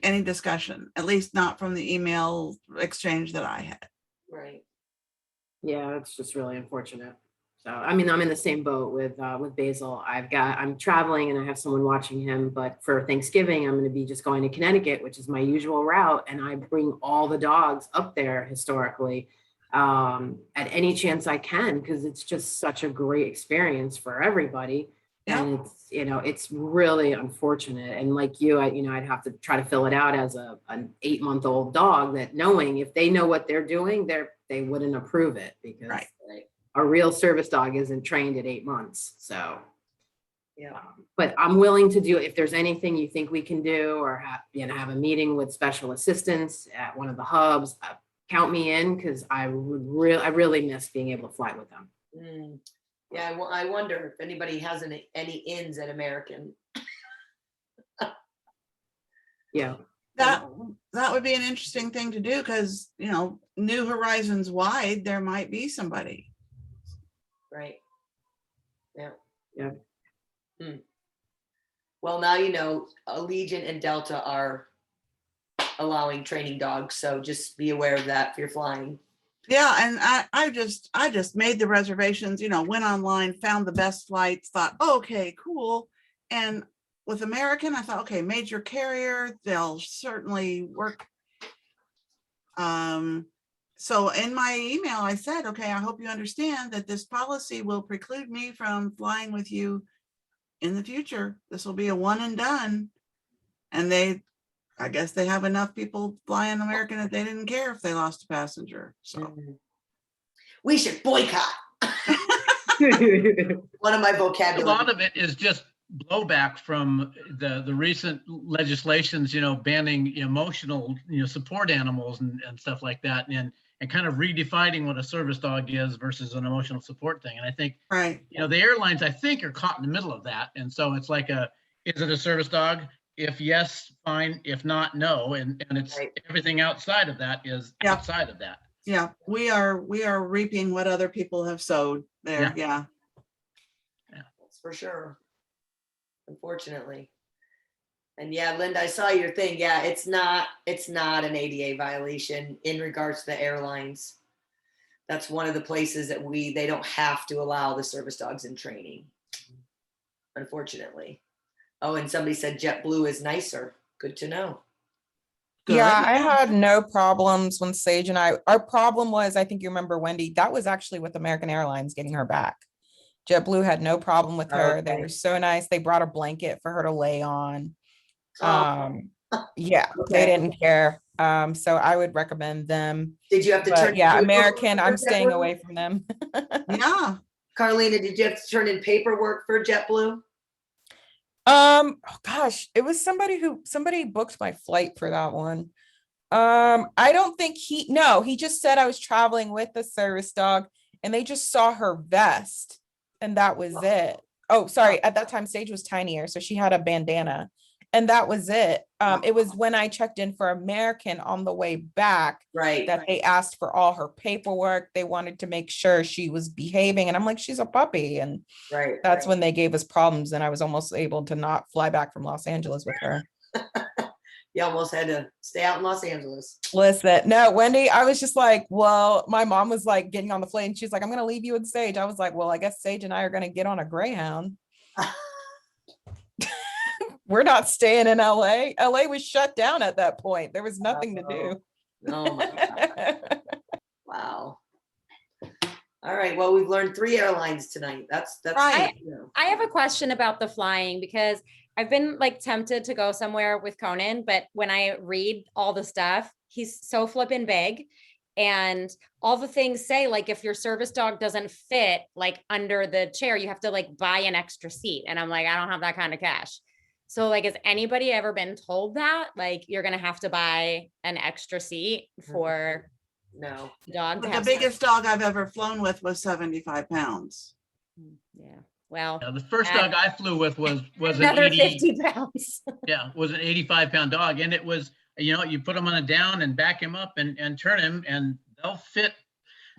any discussion, at least not from the email exchange that I had. Right. Yeah, it's just really unfortunate. So, I mean, I'm in the same boat with Basil. I'm traveling and I have someone watching him, but for Thanksgiving, I'm going to be just going to Connecticut, which is my usual route. And I bring all the dogs up there historically at any chance I can, because it's just such a great experience for everybody. Yeah. And it's really unfortunate. And like you, I'd have to try to fill it out as an 8-month-old dog, that knowing if they know what they're doing, they wouldn't approve it, because Right. a real service dog isn't trained at 8 months. So, Yeah. but I'm willing to do, if there's anything you think we can do, or have a meeting with special assistants at one of the hubs, count me in, because I really miss being able to fly with them. Yeah, I wonder if anybody has any ins at American. Yeah. That would be an interesting thing to do because, you know, New Horizons wide, there might be somebody. Right. Yeah. Yeah. Well, now you know, Allegiant and Delta are allowing training dogs, so just be aware of that if you're flying. Yeah, and I just made the reservations, you know, went online, found the best flights, thought, okay, cool. And with American, I thought, okay, major carrier, they'll certainly work. So in my email, I said, okay, I hope you understand that this policy will preclude me from flying with you in the future. This will be a one and done. And I guess they have enough people flying American that they didn't care if they lost a passenger. So We should boycott. One of my A vocabulary. lot of it is just blowback from the recent legislations, you know, banning emotional, you know, support animals and stuff like that, and kind of redefining what a service dog is versus an emotional support thing. And I think, right. you know, the airlines, I think, are caught in the middle of that. And so it's like is it a service dog? If yes, fine. If not, no. And it's Right. everything outside of that is Yeah. outside of that. Yeah, we are reaping what other people have sowed there. Yeah. That's for sure. Unfortunately. And yeah, Linda, I saw your thing. Yeah, it's not an ADA violation in regards to the airlines. That's one of the places that they don't have to allow the service dogs in training. Unfortunately. Oh, and somebody said JetBlue is nicer. Good to know. Good. Yeah, I had no problems when Sage and our problem was, I think you remember, Wendy, that was actually with American Airlines getting her back. JetBlue had no problem with her. They Okay. were so nice. They brought a blanket for her to lay on. Oh, Yeah, Okay. they didn't care. So I would recommend them. did you have to But turn? yeah, in American, paperwork I'm for staying JetBlue? away from them. Yeah. Carlina, did you have to turn in paperwork for JetBlue? Oh gosh, it was somebody booked my flight for that one. I don't think he just said I was traveling with the service dog and they just saw her vest and that was it. Oh, sorry. At that time, Sage was tinier, so she had a bandana and that was it. It was when I checked in for American on the way back Right. that they asked for all her paperwork. They wanted to make sure she was behaving. And I'm like, she's a puppy. And Right. that's when they gave us problems. And I was almost able to not fly back from Los Angeles with her. You almost had to stay out in Los Angeles. Listen, no, Wendy, I was just like, well, my mom was like getting on the plane. She's like, I'm going to leave you with Sage. I was like, well, I guess Sage and I are going to get on a Greyhound. We're not staying in LA. LA was shut down at that point. There was nothing to do. Oh my God. Wow. All right. Well, we've learned 3 airlines tonight. That's Right. you know. I have a question about the flying because I've been like tempted to go somewhere with Conan, but when I read all the stuff, he's so flippin' big. And all the things say, like, if your service dog doesn't fit like under the chair, you have to like buy an extra seat. And I'm like, I don't have that kind of cash. So like, has anybody ever been told that? Like, you're going to have to buy an extra seat for No. the dog to But the have biggest dog I've ever flown with was 75 pounds. Yeah. Well, Now, the first dog I flew with was an another 80, 50 pounds. was an 85-pound dog. And it was, you know, you put him on a down and back him up and turn him and they'll fit,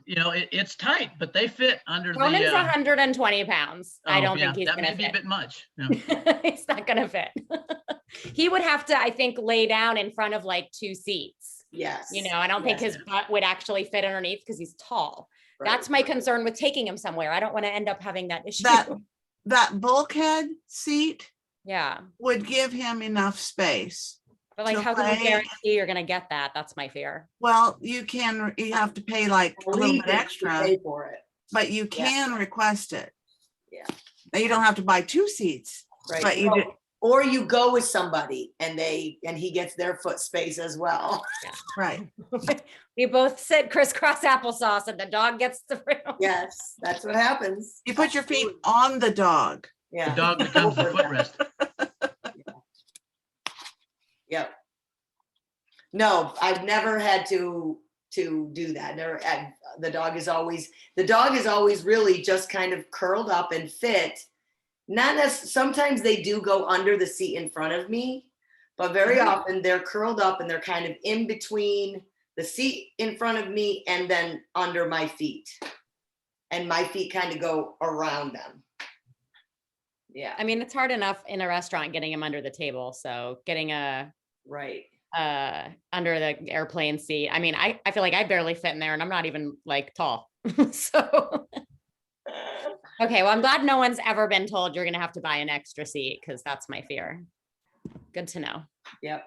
you know, it's tight, but they fit under Conan's the. 120 pounds. I don't think he's that going may to be a fit. bit much. No. He's not going to fit. He would have to, I think, lay down in front of like 2 seats. Yes. You know, I don't think Yes. his butt would actually fit underneath because he's tall. Right. That's my concern with taking him somewhere. I don't want to end up having that issue. That bulkhead seat Yeah. would give him enough space. But like, to how can you play. guarantee you're going to get that? That's my fear. Well, you have to pay like a little bit Allegiant, you extra, pay for it. but you can request it. Yeah. Now you don't have to buy 2 seats, Right. but you Well, do. or you go with somebody and he gets their foot space as well. Right. We both sit crisscross applesauce and the dog gets the room. Yes, that's what happens. You put your feet on the dog. Yeah. The dog becomes the footrest. Yep. No, I've never had to do that. Never. The dog is always really just kind of curled up and fit. Not necessarily. Sometimes they do go under the seat in front of me, But very often they're curled up and they're kind of in between the seat in front of me and then under my feet. And my feet kind of go around them. Yeah, I mean, it's hard enough in a restaurant getting him under the table. So getting right. under the airplane seat. I mean, I feel like I barely fit in there and I'm not even like tall. So okay, well, I'm glad no one's ever been told you're gonna have to buy an extra seat because that's my fear. Good to know. Yep.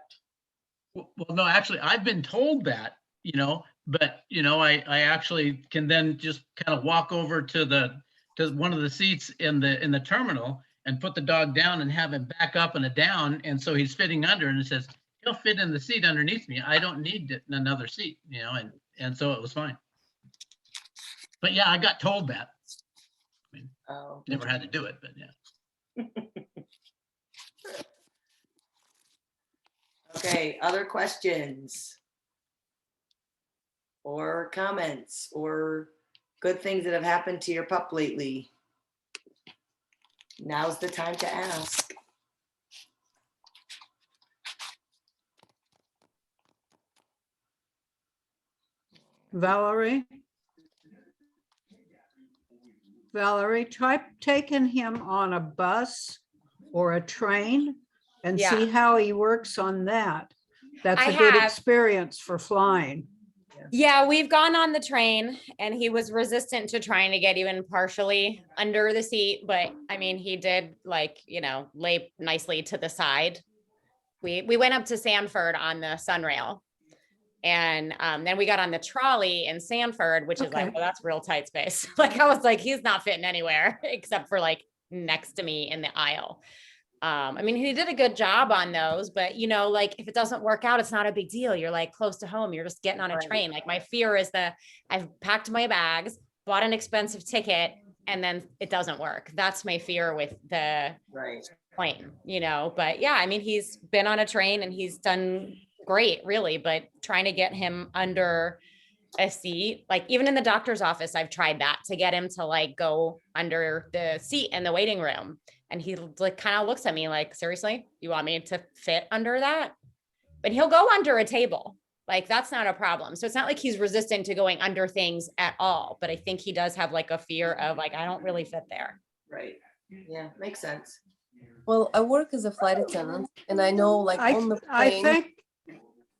Well, no, actually, I've been told that, but I actually can then just kind of walk over to one of the seats in the terminal and put the dog down and have him back up and a down. And so he's fitting under, and it says he'll fit in the seat underneath me. I don't need another seat, and so it was fine. But yeah, I got told that. I mean, never had to do it, but yeah. Okay, other questions? Or comments or good things that have happened to your pup lately? Now's the time to ask. Valerie? Valerie, try taking him on a bus or a train and Yeah. see how he works on that. That's I a good have. experience for flying. Yeah, we've gone on the train and he was resistant to trying to get even partially under the seat, but I mean, he did lay nicely to the side. We went up to Sanford on the Sunrail. And then we got on the trolley in Sanford, which is like, Okay. well, that's real tight space. Like I was like, he's not fitting anywhere except for like next to me in the aisle. I mean, he did a good job on those, but like if it doesn't work out, it's not a big deal. You're like close to home. You're just getting on a Right. train. Like my fear is that I've packed my bags, bought an expensive ticket, and then it doesn't work. That's my fear with the Right. plane, but yeah, I mean, he's been on a train and he's done great, really, but trying to get him under a seat, like even in the doctor's office, I've tried that to get him to like go under the seat in the waiting room. And he like kind of looks at me like, seriously, you want me to fit under that? But he'll go under a table. Like that's not a problem. So it's not like he's resistant to going under things at all. But I think he does have like a fear of like, I don't really fit there. Right. Yeah, makes sense. Well, I work as a flight attendant, and I know like on the I plane think,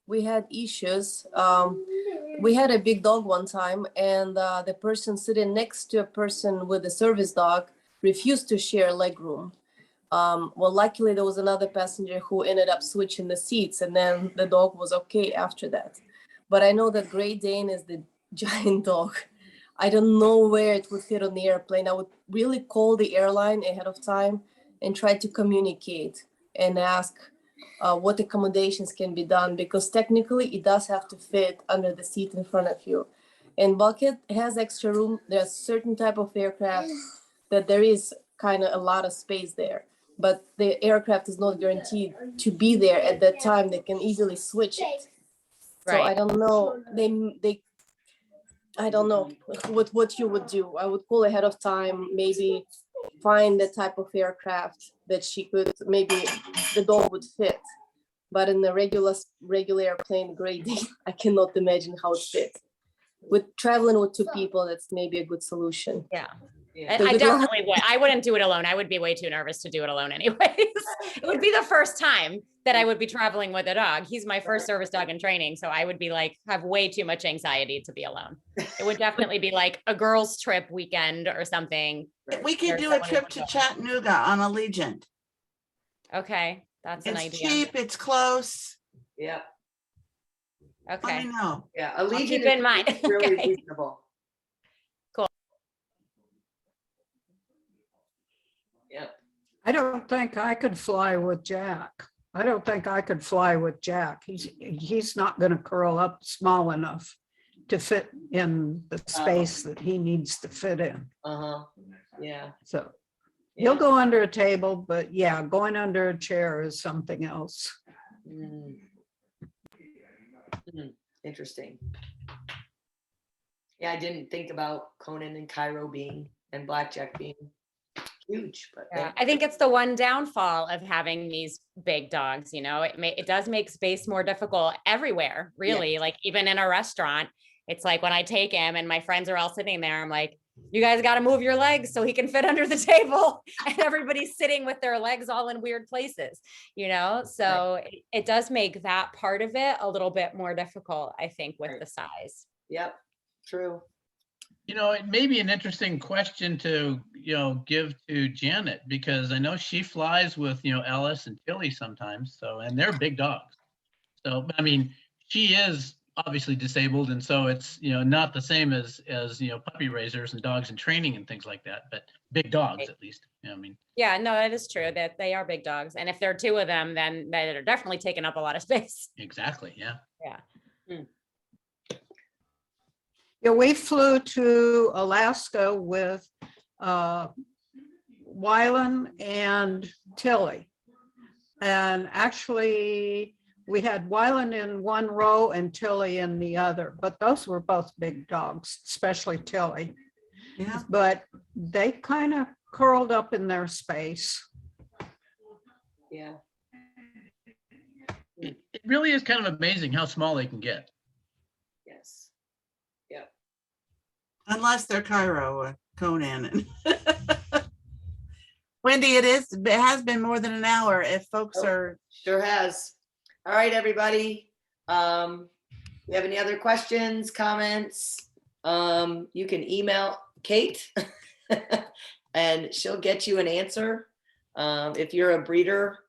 we had issues. We had a big dog one time, and the person sitting next to a person with a service dog refused to share legroom. Well, luckily there was another passenger who ended up switching the seats, and then the dog was okay after that. But I know that Great Dane is the giant dog. I don't know where it would fit on the airplane. I would really call the airline ahead of time and try to communicate and ask what accommodations can be done, because technically it does have to fit under the seat in front of you. And Bucket has extra room. There's certain type of aircraft that there is kind of a lot of space there, but the aircraft is not guaranteed to be there at that time. They can easily switch it. So I Right. don't know. I don't know what you would do. I would call ahead of time, maybe find the type of aircraft that maybe the dog would fit. But in the regular airplane, Great Dane, I cannot imagine how it fits. With traveling with two people, that's maybe a good solution. Yeah. Yeah. I definitely would. I wouldn't do it alone. I would be way too nervous to do it alone anyways. It would be the first time that I would be traveling with a dog. He's my first service dog in training. So I would be like, have way too much anxiety to be alone. It would definitely be like a girls trip weekend or something. We could Or do a someone trip would to go. Chattanooga on Allegiant. Okay. That's an It's idea. cheap, it's close. Yep. Let Okay. me know. Yeah. I'll Allegiant keep in mind. is really Okay. reasonable. Cool. Yep. I don't think I could fly with Jack. I don't think I could fly with Jack. He's not going to curl up small enough to fit in the space that he needs to fit in. Uh-huh. Yeah. So Yeah. he'll go under a table, but yeah, going under a chair is something else. Mm. Interesting. Yeah, I didn't think about Conan and Cairo and Blackjack being huge, but Yeah, I think it's the one downfall of having these big dogs, you know, it does make space more difficult everywhere, really. Like even in a restaurant, it's like when I take him and my friends are all sitting there, I'm like, you guys got to move your legs so he can fit under the table. And everybody's sitting with their legs all in weird places, you know? So it does make that part of it a little bit more difficult, I think, with the size. Yep, true. You know, it may be an interesting question to, give to Janet, because I know she flies with, Ellis and Tilly sometimes. So, and they're big dogs. So, I mean, she is obviously disabled. And so it's, not the same as, puppy raisers and dogs in training and things like that, but big dogs at least. I mean. Yeah, no, it is true that they are big dogs. And if there are two of them, then they're definitely taking up a lot of space. Exactly. Yeah. Yeah. Yeah, we flew to Alaska with Wylan and Tilly. And actually, we had Wylan in one row and Tilly in the other, but those were both big dogs, especially Tilly. Yeah. But they kind of curled up in their space. Yeah. It really is kind of amazing how small they can get. Yes. Yep. Unless they're Cairo or Conan. Wendy, it has been more than an hour. If folks are. Sure has. All right, everybody. You have any other questions, comments? You can email Kate and she'll get you an answer. If you're a breeder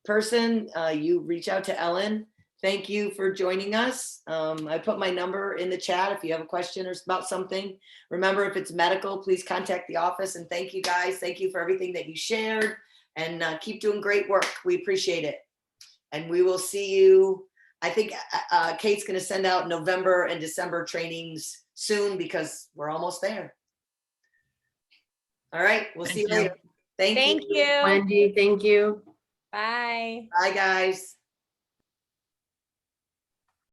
person, you reach out to Ellen. Thank you for joining us. I put my number in the chat if you have a question or about something. Remember, if it's medical, please contact the office. And thank you guys. Thank you for everything that you shared, and keep doing great work. We appreciate it. And we will see you. I think Kate's going to send out November and December trainings soon because we're almost there. All right. We'll see you later. Thank you. Wendy, thank you. Bye. Bye, guys.